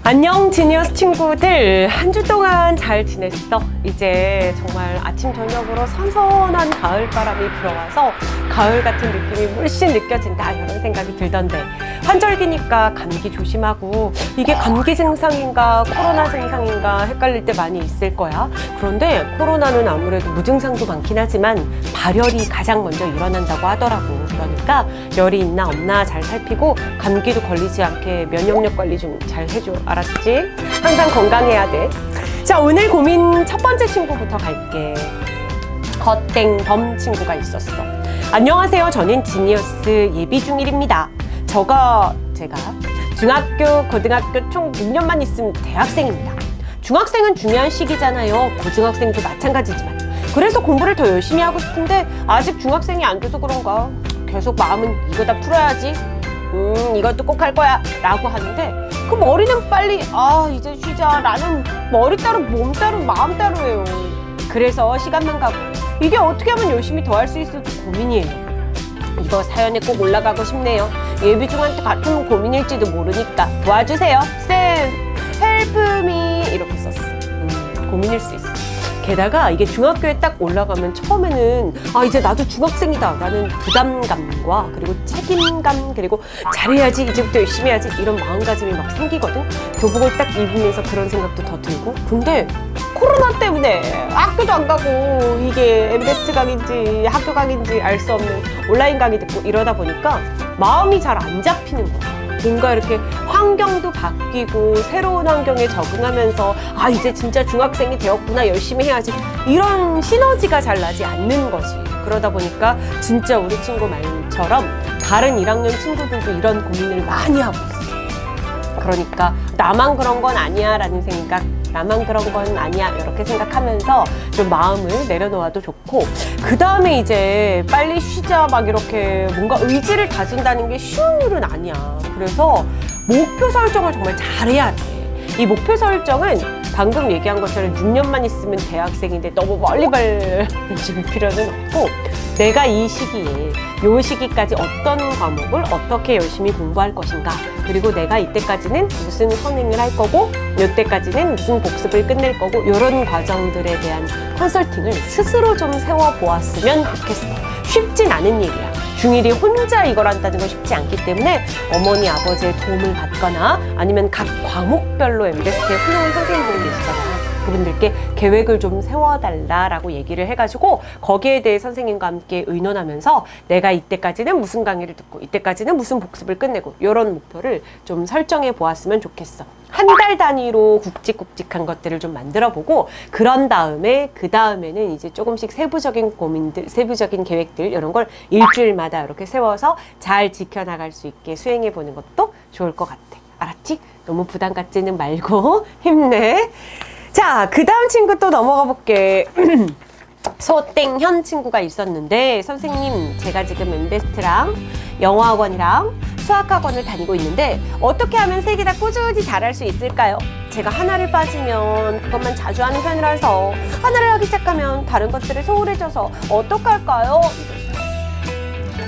안녕 지니어스 친구들, 한 주 동안 잘 지냈어? 이제 정말 아침 저녁으로 선선한 가을바람이 불어와서 가을 같은 느낌이 물씬 느껴진다, 이런 생각이 들던데, 환절기니까 감기 조심하고, 이게 감기 증상인가 코로나 증상인가 헷갈릴 때 많이 있을 거야. 그런데 코로나는 아무래도 무증상도 많긴 하지만 발열이 가장 먼저 일어난다고 하더라고. 그러니까 열이 있나 없나 잘 살피고 감기도 걸리지 않게 면역력 관리 좀 잘 해줘. 알았지? 항상 건강해야 돼. 자, 오늘 고민 첫 번째 친구부터 갈게. 겉땡범 친구가 있었어. 안녕하세요. 저는 지니어스 예비 중1입니다. 제가 중학교, 고등학교 총 6년만 있으면 대학생입니다. 중학생은 중요한 시기잖아요. 고등학생도 마찬가지지만. 그래서 공부를 더 열심히 하고 싶은데 아직 중학생이 안 돼서 그런가 계속 마음은 이거 다 풀어야지, 이것도 꼭 할 거야 라고 하는데, 그 머리는 빨리 이제 쉬자 라는 머리 따로 몸 따로 마음 따로예요. 그래서 시간만 가고 이게 어떻게 하면 열심히 더 할 수 있을지 고민이에요. 이거 사연에 꼭 올라가고 싶네요. 예비중한테 같은 고민일지도 모르니까 도와주세요. 쌤, 헬프미 이렇게 썼어. 고민일 수 있어. 게다가 이게 중학교에 딱 올라가면 처음에는 이제 나도 중학생이다 라는 부담감과 그리고 책임감, 그리고 잘해야지, 이제부터 열심히 해야지, 이런 마음가짐이 막 생기거든. 교복을 딱 입으면서 그런 생각도 더 들고. 근데 코로나 때문에 학교도 안 가고 이게 엠베스트 강의인지 학교 강의인지 알 수 없는 온라인 강의 듣고 이러다 보니까 마음이 잘 안 잡히는 거야. 뭔가 이렇게 환경도 바뀌고 새로운 환경에 적응하면서 이제 진짜 중학생이 되었구나, 열심히 해야지, 이런 시너지가 잘 나지 않는 거지. 그러다 보니까 진짜 우리 친구 말처럼 다른 1학년 친구들도 이런 고민을 많이 하고 있어. 그러니까 나만 그런 건 아니야 라는 생각, 나만 그런 건 아니야 이렇게 생각하면서 좀 마음을 내려놓아도 좋고, 그 다음에 이제 빨리 쉬자 막 이렇게 뭔가 의지를 다진다는 게 쉬운 일은 아니야. 그래서 목표 설정을 정말 잘해야 돼. 이 목표 설정은 방금 얘기한 것처럼 6년만 있으면 대학생인데 너무 멀리 볼 필요는 없고, 내가 이 시기에 요 시기까지 어떤 과목을 어떻게 열심히 공부할 것인가, 그리고 내가 이때까지는 무슨 선행을 할 거고 이때까지는 무슨 복습을 끝낼 거고, 이런 과정들에 대한 컨설팅을 스스로 좀 세워보았으면 좋겠어. 쉽진 않은 일이야. 중1이 혼자 이걸 한다는 건 쉽지 않기 때문에 어머니, 아버지의 도움을 받거나 아니면 각 과목별로 엠베스트에 훌륭한 선생님들이 계시잖아. 그분들께 계획을 좀 세워달라라고 얘기를 해가지고 거기에 대해 선생님과 함께 의논하면서 내가 이때까지는 무슨 강의를 듣고 이때까지는 무슨 복습을 끝내고, 이런 목표를 좀 설정해 보았으면 좋겠어. 한 달 단위로 굵직굵직한 것들을 좀 만들어 보고, 그런 다음에 그 다음에는 이제 조금씩 세부적인 고민들, 세부적인 계획들, 이런 걸 일주일마다 이렇게 세워서 잘 지켜나갈 수 있게 수행해 보는 것도 좋을 것 같아. 알았지? 너무 부담 갖지는 말고 힘내. 자, 그 다음 친구 또 넘어가 볼게. 소땡현 친구가 있었는데, 선생님, 제가 지금 엠베스트랑 영어학원이랑 수학학원을 다니고 있는데 어떻게 하면 세 개 다 꾸준히 잘할 수 있을까요? 제가 하나를 빠지면 그것만 자주 하는 편이라서 하나를 하기 시작하면 다른 것들에 소홀해져서 어떡할까요?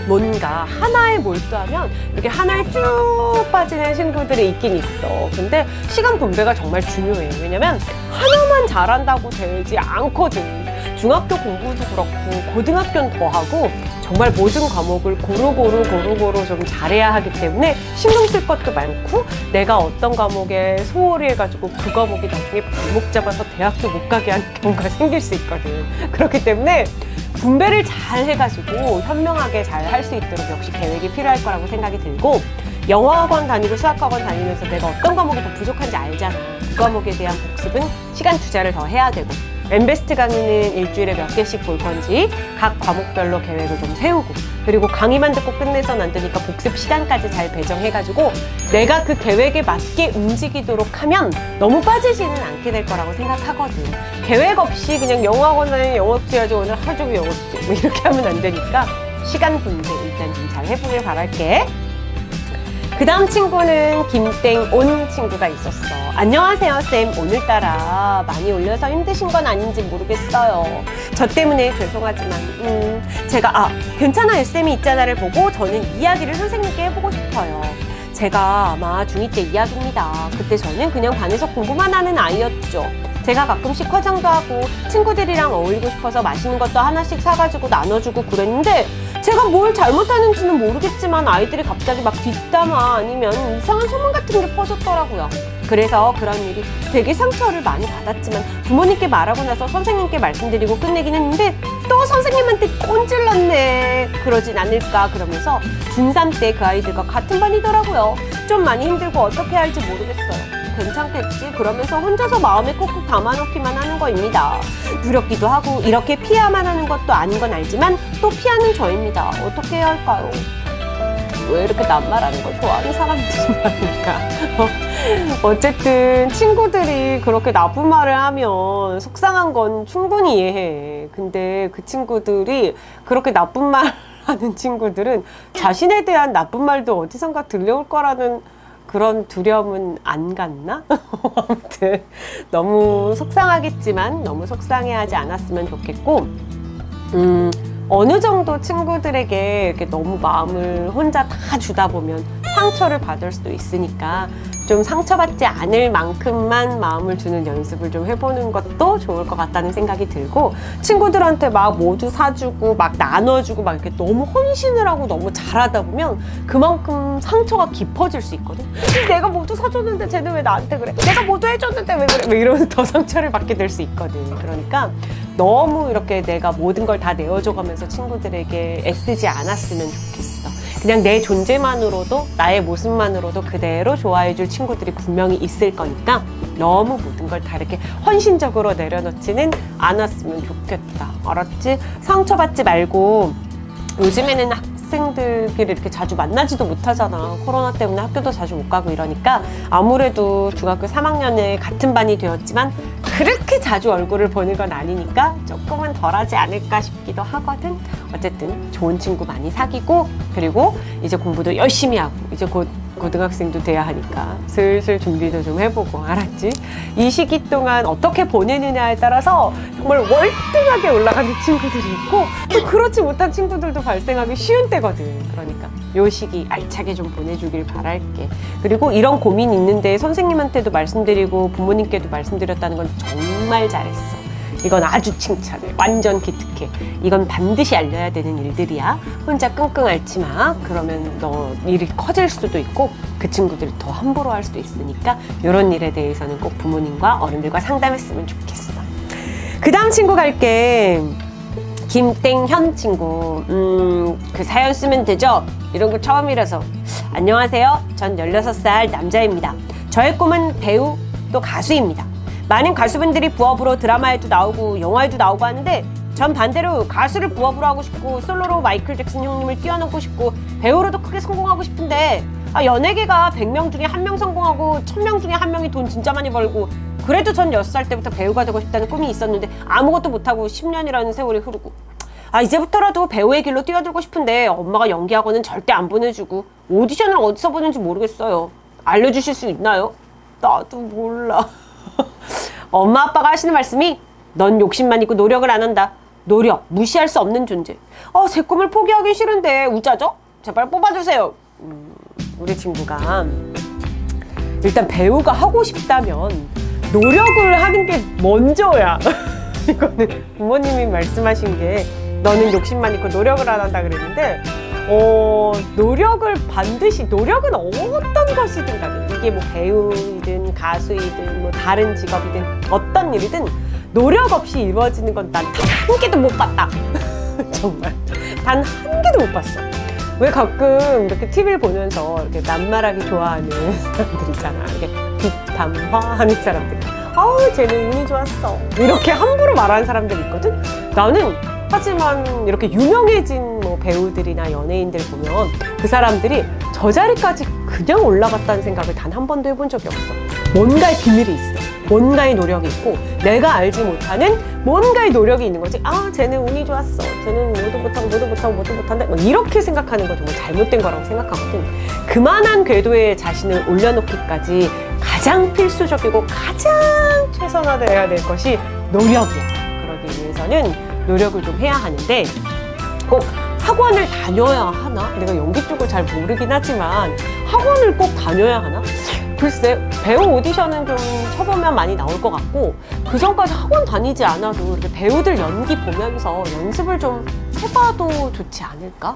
뭔가 하나에 몰두하면 이렇게 하나에 쭉 빠지는 친구들이 있긴 있어. 근데 시간 분배가 정말 중요해. 왜냐면 하나만 잘한다고 되지 않거든. 중학교 공부도 그렇고 고등학교는 더 하고 정말 모든 과목을 고루고루 좀 잘해야 하기 때문에 신경 쓸 것도 많고, 내가 어떤 과목에 소홀히 해가지고 그 과목이 나중에 발목 잡아서 대학교 못 가게 하는 경우가 생길 수 있거든. 그렇기 때문에 분배를 잘 해가지고 현명하게 잘 할 수 있도록 역시 계획이 필요할 거라고 생각이 들고, 영어학원 다니고 수학학원 다니면서 내가 어떤 과목이 더 부족한지 알잖아. 그 과목에 대한 복습은 시간 투자를 더 해야 되고, 엠베스트 강의는 일주일에 몇 개씩 볼 건지 각 과목별로 계획을 좀 세우고, 그리고 강의만 듣고 끝내선 안 되니까 복습 시간까지 잘 배정해가지고 내가 그 계획에 맞게 움직이도록 하면 너무 빠지지는 않게 될 거라고 생각하거든. 계획 없이 그냥 영어학원에 영어 듣어야지, 오늘 하루 종일 영어 듣지 뭐 이렇게 하면 안 되니까 시간 분배 일단 좀 잘 해보길 바랄게. 그 다음 친구는 김땡온 친구가 있었어. 안녕하세요 쌤, 오늘따라 많이 올려서 힘드신 건 아닌지 모르겠어요. 저 때문에 죄송하지만 제가 괜찮아요 쌤이 있잖아를 보고 저는 이야기를 선생님께 해보고 싶어요. 제가 아마 중2 때 이야기입니다. 그때 저는 그냥 반에서 공부만 하는 아이였죠. 제가 가끔씩 화장도 하고 친구들이랑 어울리고 싶어서 맛있는 것도 하나씩 사가지고 나눠주고 그랬는데 제가 뭘 잘못하는지는 모르겠지만 아이들이 갑자기 막 뒷담화 아니면 이상한 소문 같은 게 퍼졌더라고요. 그래서 그런 일이 되게 상처를 많이 받았지만 부모님께 말하고 나서 선생님께 말씀드리고 끝내긴 했는데 또 선생님한테 꼰질렀네. 그러진 않을까 그러면서 중3 때 그 아이들과 같은 반이더라고요. 좀 많이 힘들고 어떻게 해야 할지 모르겠어요. 괜찮겠지? 그러면서 혼자서 마음에 꾹꾹 담아놓기만 하는 거입니다. 두렵기도 하고 이렇게 피해야만 하는 것도 아닌 건 알지만 또 피하는 저입니다. 어떻게 해야 할까요? 왜 이렇게 낱말하는 걸 좋아하는 사람들이 많을까? 어쨌든 친구들이 그렇게 나쁜 말을 하면 속상한 건 충분히 이해해. 근데 그 친구들이 그렇게 나쁜 말 하는 친구들은 자신에 대한 나쁜 말도 어디선가 들려올 거라는 그런 두려움은 안 갔나? 아무튼 너무 속상하겠지만 너무 속상해하지 않았으면 좋겠고 어느 정도 친구들에게 이렇게 너무 마음을 혼자 다 주다 보면 상처를 받을 수도 있으니까 좀 상처받지 않을 만큼만 마음을 주는 연습을 좀 해보는 것도 좋을 것 같다는 생각이 들고 친구들한테 막 모두 사주고 막 나눠주고 막 이렇게 너무 헌신을 하고 너무 잘하다 보면 그만큼 상처가 깊어질 수 있거든. 내가 모두 사줬는데 쟤는 왜 나한테 그래? 내가 모두 해줬는데 왜 그래? 왜 이러면서 더 상처를 받게 될 수 있거든. 그러니까 너무 이렇게 내가 모든 걸 다 내어줘가면서 친구들에게 애쓰지 않았으면 좋겠어. 그냥 내 존재만으로도 나의 모습만으로도 그대로 좋아해줄 친구들이 분명히 있을 거니까 너무 모든 걸 다 이렇게 헌신적으로 내려놓지는 않았으면 좋겠다. 알았지? 상처받지 말고 요즘에는 학생들끼리 이렇게 자주 만나지도 못하잖아. 코로나 때문에 학교도 자주 못 가고 이러니까 아무래도 중학교 3학년에 같은 반이 되었지만 그렇게 자주 얼굴을 보는 건 아니니까 조금은 덜하지 않을까 싶기도 하거든. 어쨌든 좋은 친구 많이 사귀고 그리고 이제 공부도 열심히 하고 이제 곧 고등학생도 돼야 하니까 슬슬 준비도 좀 해보고 알았지? 이 시기 동안 어떻게 보내느냐에 따라서 정말 월등하게 올라가는 친구들이 있고 또 그렇지 못한 친구들도 발생하기 쉬운 때거든. 그러니까 요 시기 알차게 좀 보내주길 바랄게. 그리고 이런 고민 있는데 선생님한테도 말씀드리고 부모님께도 말씀드렸다는 건 정말 잘했어. 이건 아주 칭찬해. 완전 기특해. 이건 반드시 알려야 되는 일들이야. 혼자 끙끙 앓지 마. 그러면 너 일이 커질 수도 있고 그 친구들이 더 함부로 할 수도 있으니까 이런 일에 대해서는 꼭 부모님과 어른들과 상담했으면 좋겠어. 그 다음 친구 갈게. 김땡현 친구. 그 사연 쓰면 되죠? 이런 거 처음이라서. 안녕하세요. 전 16살 남자입니다. 저의 꿈은 배우 또 가수입니다. 많은 가수분들이 부업으로 드라마에도 나오고 영화에도 나오고 하는데 전 반대로 가수를 부업으로 하고 싶고 솔로로 마이클 잭슨 형님을 뛰어넘고 싶고 배우로도 크게 성공하고 싶은데 연예계가 100명 중에 1명 성공하고 1000명 중에 1명이 돈 진짜 많이 벌고 그래도 전 6살 때부터 배우가 되고 싶다는 꿈이 있었는데 아무것도 못하고 10년이라는 세월이 흐르고 이제부터라도 배우의 길로 뛰어들고 싶은데 엄마가 연기학원은 절대 안 보내주고 오디션을 어디서 보는지 모르겠어요. 알려주실 수 있나요? 나도 몰라. 엄마 아빠가 하시는 말씀이 넌 욕심만 있고 노력을 안 한다. 노력 무시할 수 없는 존재. 제 꿈을 포기하기 싫은데 우짜죠? 제발 뽑아주세요. 우리 친구가 일단 배우가 하고 싶다면 노력을 하는 게 먼저야. 이거는 부모님이 말씀하신 게 너는 욕심만 있고 노력을 안 한다 그랬는데 노력을 반드시 노력은 어떤 것이든 간에 이게 뭐 배우이든 가수이든 뭐 다른 직업이든 어떤 일이든 노력 없이 이루어지는 건 난 단 한 개도 못 봤다. 정말 단 한 개도 못 봤어. 왜 가끔 이렇게 TV를 보면서 이렇게 낱말하기 좋아하는 사람들 있잖아. 이렇게 뒷담화하는 사람들. 쟤는 운이 좋았어. 이렇게 함부로 말하는 사람들이 있거든. 나는 하지만 이렇게 유명해진 뭐 배우들이나 연예인들 보면 그 사람들이 저 자리까지 그냥 올라갔다는 생각을 단 한 번도 해본 적이 없어. 뭔가의 비밀이 있어. 뭔가의 노력이 있고 내가 알지 못하는 뭔가의 노력이 있는 거지. 아, 쟤는 운이 좋았어. 쟤는 모두 못한다. 뭐 이렇게 생각하는 건 정말 잘못된 거라고 생각하거든. 그만한 궤도에 자신을 올려놓기까지 가장 필수적이고 가장 최선화되어야 될 것이 노력이야. 그러기 위해서는 노력을 좀 해야 하는데 꼭 학원을 다녀야 하나? 내가 연기 쪽을 잘 모르긴 하지만 학원을 꼭 다녀야 하나? 글쎄, 배우 오디션은 좀 쳐보면 많이 나올 것 같고 그 전까지 학원 다니지 않아도 이렇게 배우들 연기 보면서 연습을 좀 해봐도 좋지 않을까?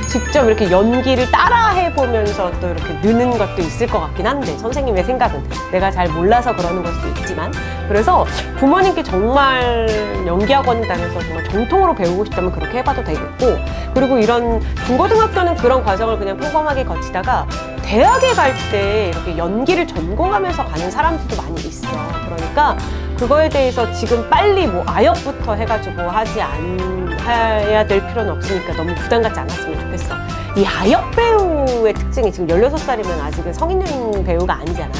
직접 이렇게 연기를 따라 해보면서 또 이렇게 느는 것도 있을 것 같긴 한데 선생님의 생각은 내가 잘 몰라서 그러는 걸 수도 있지만 그래서 부모님께 정말 연기학원 다녀서 정말 정통으로 배우고 싶다면 그렇게 해봐도 되겠고 그리고 이런 중고등학교는 그런 과정을 그냥 평범하게 거치다가 대학에 갈 때 이렇게 연기를 전공하면서 가는 사람들도 많이 있어. 그러니까 그거에 대해서 지금 빨리 뭐 아역부터 해가지고 하지 않아야 될 필요는 없으니까 너무 부담 갖지 않았으면 좋겠어. 이 아역 배우의 특징이 지금 16살이면 아직은 성인용 배우가 아니잖아.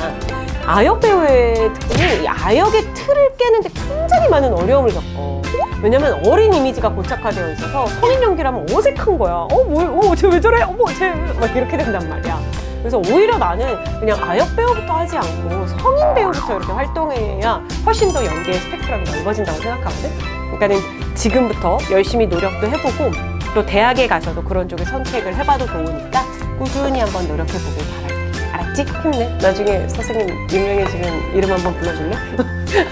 아역 배우의 특징이 이 아역의 틀을 깨는데 굉장히 많은 어려움을 겪어. 왜냐면 어린 이미지가 고착화되어 있어서 성인 연기라면 어색한 거야. 쟤 왜 저래? 쟤 막 이렇게 된단 말이야. 그래서 오히려 나는 그냥 아역 배우부터 하지 않고 성인 배우부터 이렇게 활동해야 훨씬 더 연기의 스펙트럼이 넓어진다고 생각하거든. 그러니까는 지금부터 열심히 노력도 해보고 또 대학에 가서도 그런 쪽에 선택을 해봐도 좋으니까 꾸준히 한번 노력해보길 바랄게. 알았지? 힘내. 나중에 선생님 유명해지면 이름 한번 불러줄래?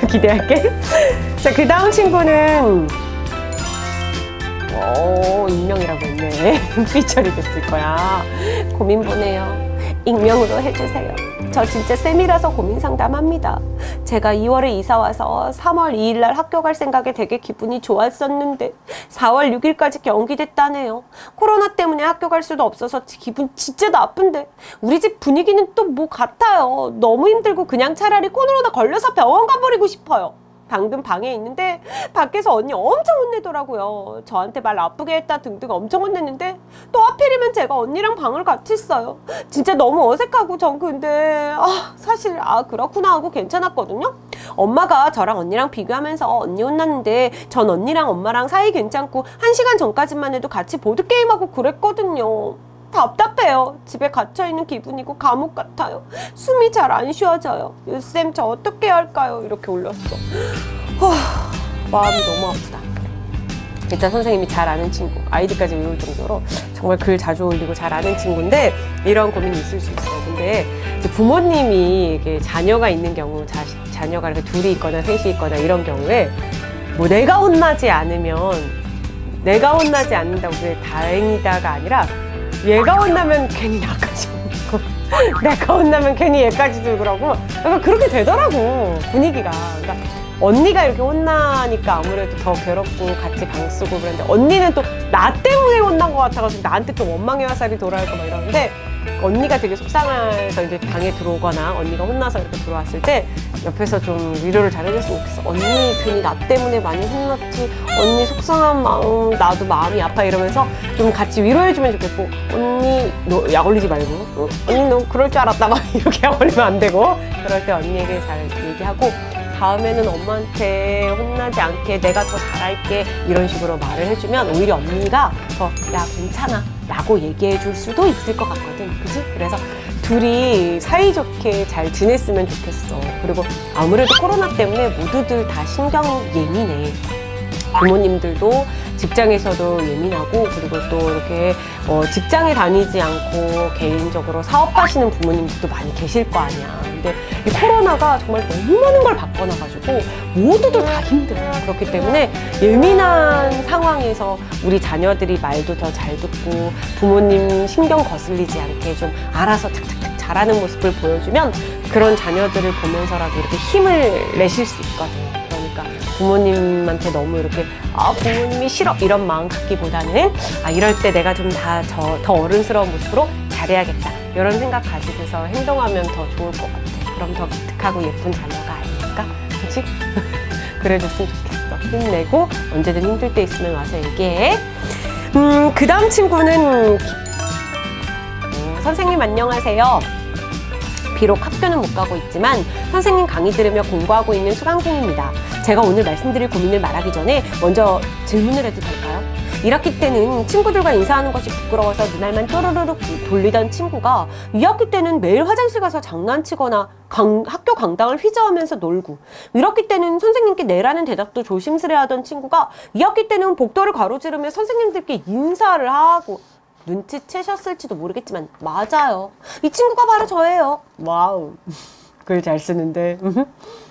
기대할게. 자, 그 다음 친구는 익명이라고 했네. 피처리 됐을 거야. 고민 보내요. 익명으로 해주세요. 저 진짜 쌤이라서 고민 상담합니다. 제가 2월에 이사 와서 3월 2일 날 학교 갈 생각에 되게 기분이 좋았었는데 4월 6일까지 연기됐다네요. 코로나 때문에 학교 갈 수도 없어서 기분 진짜 나쁜데 우리 집 분위기는 또 뭐 같아요. 너무 힘들고 그냥 차라리 코로나 걸려서 병원 가버리고 싶어요. 방금 방에 있는데 밖에서 언니 엄청 혼내더라고요. 저한테 말 나쁘게 했다 등등 엄청 혼냈는데 또 하필이면 제가 언니랑 방을 같이 써요. 진짜 너무 어색하고 전 근데 사실 그렇구나 하고 괜찮았거든요. 엄마가 저랑 언니랑 비교하면서 언니 혼났는데 전 언니랑 엄마랑 사이 괜찮고 1시간 전까지만 해도 같이 보드게임하고 그랬거든요. 답답해요. 집에 갇혀있는 기분이고 감옥 같아요. 숨이 잘 안 쉬어져요. 유쌤 저 어떻게 해야 할까요? 이렇게 올렸어. 마음이 너무 아프다. 일단 선생님이 잘 아는 친구, 아이디까지 외울 정도로 정말 글 자주 올리고 잘 아는 친구인데 이런 고민이 있을 수 있어. 근데 이제 부모님이 이렇게 자녀가 있는 경우, 자녀가 이렇게 둘이 있거나 셋이 있거나 이런 경우에 뭐 내가 혼나지 않는다고 그게 다행이다가 아니라 얘가 혼나면 괜히 나까지 오고 내가 혼나면 괜히 얘까지도 그러고 약간 그렇게 되더라고 분위기가. 그러니까 언니가 이렇게 혼나니까 아무래도 더 괴롭고 같이 방 쓰고 그랬는데 언니는 또 나 때문에 혼난 것 같아가지고 나한테 또 원망의 화살이 돌아오고 막 이러는데 언니가 되게 속상해서 이제 방에 들어오거나 언니가 혼나서 이렇게 들어왔을 때 옆에서 좀 위로를 잘 해줬으면 좋겠어. 언니 괜히 나 때문에 많이 혼났지. 언니 속상한 마음 나도 마음이 아파 이러면서 좀 같이 위로해주면 좋겠고 언니 너 약 올리지 말고 언니 너 그럴 줄 알았다 막 이렇게 약 올리면 안 되고 그럴 때 언니에게 잘 얘기하고 다음에는 엄마한테 혼나지 않게 내가 더 잘할게 이런 식으로 말을 해주면 오히려 언니가 더 야 괜찮아 라고 얘기해 줄 수도 있을 것 같거든. 그치? 그래서 둘이 사이좋게 잘 지냈으면 좋겠어. 그리고 아무래도 코로나 때문에 모두들 다 신경이 예민해. 부모님들도 직장에서도 예민하고 그리고 또 이렇게 직장에 다니지 않고 개인적으로 사업하시는 부모님들도 많이 계실 거 아니야. 근데 이 코로나가 정말 너무 많은 걸 바꿔놔가지고 모두들 다 힘들어. 그렇기 때문에 예민한 상황에서 우리 자녀들이 말도 더 잘 듣고 부모님 신경 거슬리지 않게 좀 알아서 탁탁탁 잘하는 모습을 보여주면 그런 자녀들을 보면서라도 이렇게 힘을 내실 수 있거든. 그러니까 부모님한테 너무 이렇게 부모님이 싫어 이런 마음 갖기보다는 이럴 때 내가 좀 더 어른스러운 모습으로 잘해야겠다 이런 생각 가지고서 행동하면 더 좋을 것 같아. 그럼 더 기특하고 예쁜 자녀가 아닐까? 그치? 그래줬으면 좋겠어. 힘내고 언제든 힘들 때 있으면 와서 얘기해. 그 다음 친구는 선생님 안녕하세요. 비록 학교는 못 가고 있지만 선생님 강의 들으며 공부하고 있는 수강생입니다. 제가 오늘 말씀드릴 고민을 말하기 전에 먼저 질문을 해도 될까요? 1학기 때는 친구들과 인사하는 것이 부끄러워서 눈알만 또르르륵 돌리던 친구가 2학기 때는 매일 화장실 가서 장난치거나 학교 강당을 휘저으면서 놀고, 1학기 때는 선생님께 내라는 대답도 조심스레하던 친구가 2학기 때는 복도를 가로지르며 선생님들께 인사를 하고, 눈치채셨을지도 모르겠지만 맞아요. 이 친구가 바로 저예요. 와우. 글 잘 쓰는데.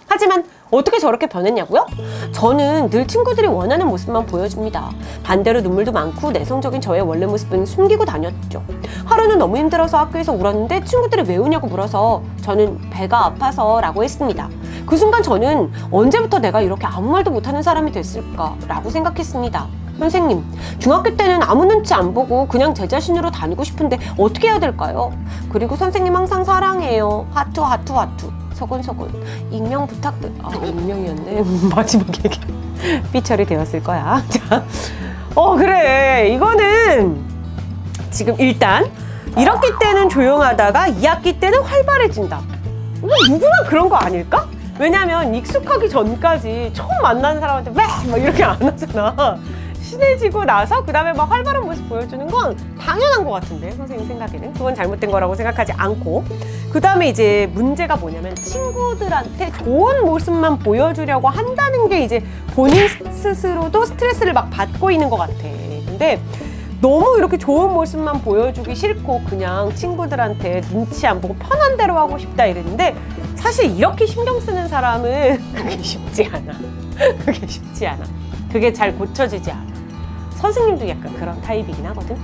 하지만 어떻게 저렇게 변했냐고요? 저는 늘 친구들이 원하는 모습만 보여줍니다. 반대로 눈물도 많고 내성적인 저의 원래 모습은 숨기고 다녔죠. 하루는 너무 힘들어서 학교에서 울었는데 친구들이 왜 우냐고 물어서 저는 배가 아파서 라고 했습니다. 그 순간 저는 언제부터 내가 이렇게 아무 말도 못하는 사람이 됐을까 라고 생각했습니다. 선생님, 중학교 때는 아무 눈치 안 보고 그냥 제 자신으로 다니고 싶은데 어떻게 해야 될까요? 그리고 선생님 항상 사랑해요. 하트 하트 하트. 서곤서곤. 익명 익명이었네. 마지막에 삐처리 되었을 거야. 자, 그래. 이거는 지금 일단 1학기 때는 조용하다가 2학기 때는 활발해진다. 누구나 그런 거 아닐까? 왜냐면 익숙하기 전까지 처음 만나는 사람한테 막 이렇게 안 하잖아. 친해지고 나서 그 다음에 막 활발한 모습 보여주는 건 당연한 것 같은데, 선생님 생각에는 그건 잘못된 거라고 생각하지 않고, 그 다음에 이제 문제가 뭐냐면 친구들한테 좋은 모습만 보여주려고 한다는 게 이제 본인 스스로도 스트레스를 막 받고 있는 것 같아. 근데 너무 이렇게 좋은 모습만 보여주기 싫고 그냥 친구들한테 눈치 안 보고 편한 대로 하고 싶다 이랬는데, 사실 이렇게 신경 쓰는 사람은 그게 쉽지 않아. 그게 쉽지 않아. 그게 잘 고쳐지지 않아. 선생님도 약간 그런 타입이긴 하거든.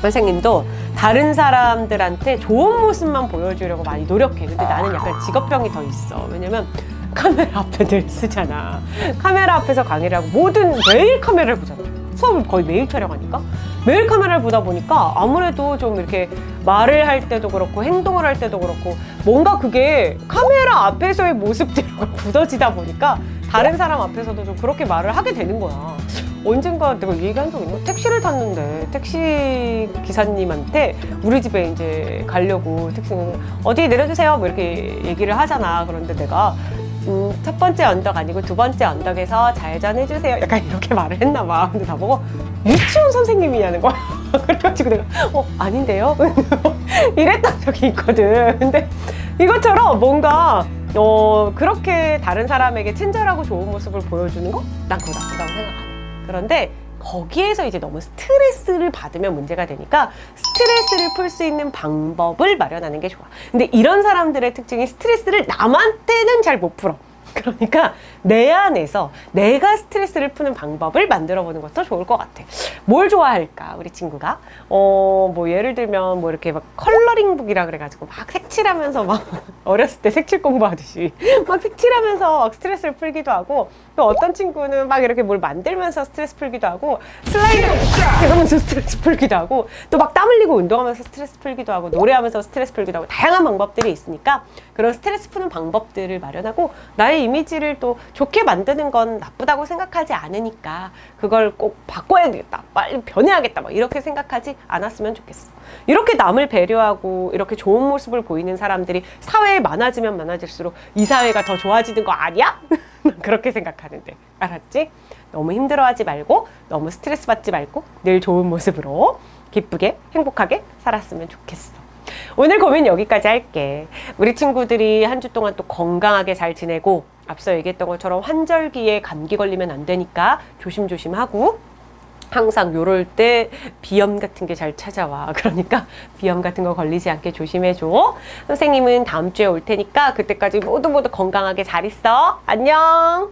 선생님도 다른 사람들한테 좋은 모습만 보여주려고 많이 노력해. 근데 나는 약간 직업병이 더 있어. 왜냐면 카메라 앞에 늘 쓰잖아. 카메라 앞에서 강의를 하고 매일 카메라를 보잖아. 수업을 거의 매일 촬영하니까 매일 카메라를 보다 보니까 아무래도 좀 이렇게 말을 할 때도 그렇고 행동을 할 때도 그렇고 뭔가 그게 카메라 앞에서의 모습대로 굳어지다 보니까 다른 사람 앞에서도 좀 그렇게 말을 하게 되는 거야. 언젠가 내가 얘기한 적 있나? 택시를 탔는데 택시 기사님한테 우리 집에 이제 가려고 택시는 어디 내려주세요 뭐 이렇게 얘기를 하잖아. 그런데 내가 첫 번째 언덕 아니고 두 번째 언덕에서 좌회전해주세요. 약간 이렇게 말을 했나 봐. 근데 나보고 유치원 선생님이냐는 거야. 그래가지고 내가 아닌데요? 이랬던 적이 있거든. 근데 이것처럼 뭔가 그렇게 다른 사람에게 친절하고 좋은 모습을 보여주는 거? 난 그거 나쁘다고 생각 안 해. 그런데 거기에서 이제 너무 스트레스를 받으면 문제가 되니까 스트레스를 풀 수 있는 방법을 마련하는 게 좋아. 근데 이런 사람들의 특징이 스트레스를 남한테는 잘 못 풀어. 그러니까 내 안에서 내가 스트레스를 푸는 방법을 만들어 보는 것도 좋을 것 같아. 뭘 좋아할까 우리 친구가? 뭐 예를 들면 뭐 이렇게 막 컬러링북이라 그래가지고 막 색칠하면서 막 어렸을 때 색칠 공부하듯이 막 색칠하면서 막 스트레스를 풀기도 하고, 또 어떤 친구는 막 이렇게 뭘 만들면서 스트레스 풀기도 하고, 슬라이드 하면서 스트레스 풀기도 하고, 또 막 땀 흘리고 운동하면서 스트레스 풀기도 하고, 노래하면서 스트레스 풀기도 하고, 다양한 방법들이 있으니까 그런 스트레스 푸는 방법들을 마련하고, 나의 이미지를 또 좋게 만드는 건 나쁘다고 생각하지 않으니까 그걸 꼭 바꿔야겠다, 빨리 변해야겠다 막 이렇게 생각하지 않았으면 좋겠어. 이렇게 남을 배려하고 이렇게 좋은 모습을 보이는 사람들이 사회에 많아지면 많아질수록 이 사회가 더 좋아지는 거 아니야? 그렇게 생각하는데, 알았지? 너무 힘들어하지 말고 너무 스트레스 받지 말고 늘 좋은 모습으로 기쁘게 행복하게 살았으면 좋겠어. 오늘 고민 여기까지 할게. 우리 친구들이 한 주 동안 또 건강하게 잘 지내고, 앞서 얘기했던 것처럼 환절기에 감기 걸리면 안 되니까 조심조심 하고, 항상 요럴 때 비염 같은 게 잘 찾아와. 그러니까 비염 같은 거 걸리지 않게 조심해줘. 선생님은 다음 주에 올 테니까 그때까지 모두 건강하게 잘 있어. 안녕.